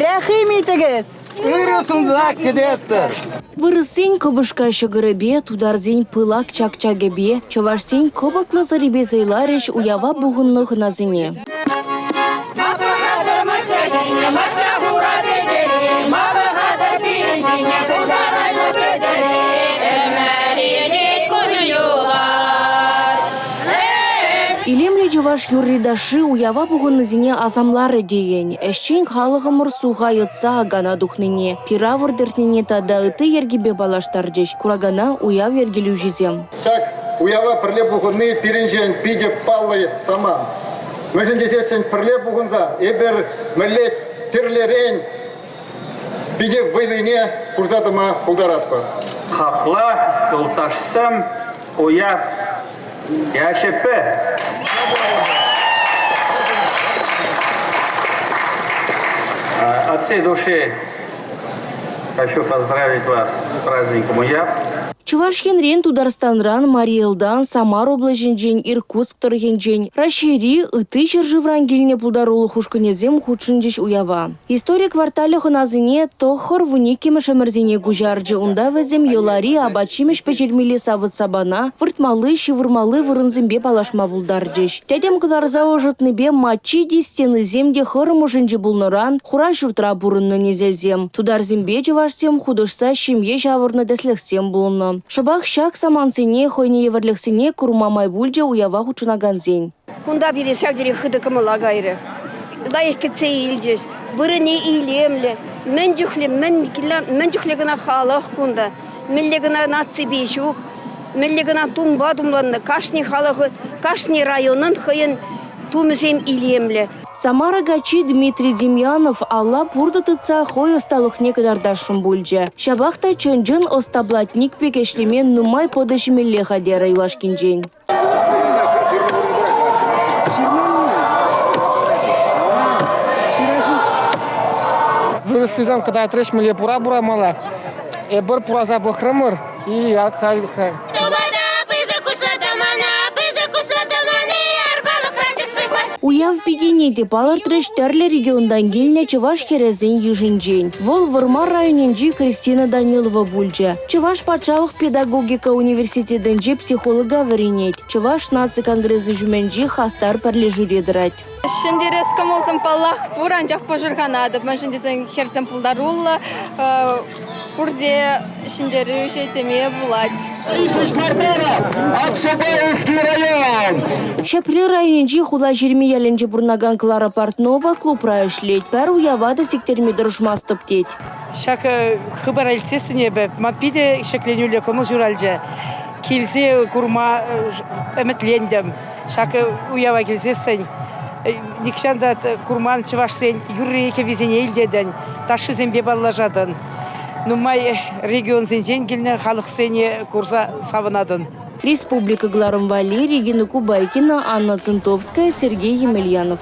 Рахимитегез. Вырысень кобышка шыгырыбе, тударзень пылак чак-чагебе, чавашсень кобаклы заребе зайларыш уява буғынны хыназыне. Илемле жываш юрридашы уява буғынызіне азамлары дейін. Әшчен халығымыр суға йытса гана духныне. Пира вырдыртыне тада ыты ергебе балаштардыш. Курагана уяв ергелю жизем. Так, уява пірле буғыны пирінжен пиде паллы саман. Мүжін десесен пірле буғынза, ебір мүлет тірлерен пиде войныне курзадыма пулдаратпа. Хақла, ұлташсам, уяв яшепі. От всей души хочу поздравить вас с праздником Уяв. Чувашхенрен Тударстанран, Мариэлдан, Самар облаченжен, Иркутск торгенжен, Рашири, ыты жыржы врангеліне пулдарулы хушканезем худшынжеш уява. История кварталі хыназыне тохор вуникемі шамырзене гужарджы унда візем елари абачимеш печермелі савыт сабана, выртмалы, шивырмалы вырынзымбе палашма булдарджеш. Тәдем кыларза ожытныбе матчи дистені земде хырым ужынжы булныран, хура журтра бурынны незезем. Тударзымбе жывашсем худышса шемье жавырны дәслексем булны. Шабах шак саманцыне хойне еверлексыне курма майбульджа уява хучунаганзен. Кунда бересек дере хыдыкымы лагайры. Лайық кетсе елдер. Вырыне илемлі. Мен жүхле гына халық кунда. Мелле гына наци бешук. Мелле гына тумба думланны. Кашни халығы, кашни районын хыйын тумызем илемлі. Самара гачи Дмитрий Демьянов алла пурда тыца хой осталых некадардашым бульджа. Шабахта чонжын остаблатник пекешлемен нумай подышмелле хадера Ивашкинжен. Вырысызам, когда трешмеле пура-бура мала, эбір пураза бұқрымыр, и акалиха. Уяв пигенеде балар треш тәрлі региондан келіне Чуваш херезен ежінжен. Вол Вырма районенжи Кристина Данилова бульджа. Чуваш патшалық педагогика университетенжи психолога варенет. Чуваш наци конгрессы жүменжи хастар пәрлі жүредірать. Шендерес камолсам паллах пуран жақ пожырғанады. Мен шендесен херсен пулдарулла. Пурде шендері жетеме булать. Шепли районенжи хула жерме яленжи бурнаган Клара Портнова клуб райышлет. Пәр уявады сектерме дұрышмас топтет. Шак хыбар әлсесіне бәп, мапиде шекленюлі комыз жүралжа. Келсе курма әмітлендім. Шак уява келсесін. Никшанда курман чывашсен, юры еке везене елдеден, ташы зембе баллажадын. Нумай регион зенжен келіне халық сене курса савынадын. Республика Гларом Валерий, Регина Кубайкина, Анна Центовская, Сергей Емельянов.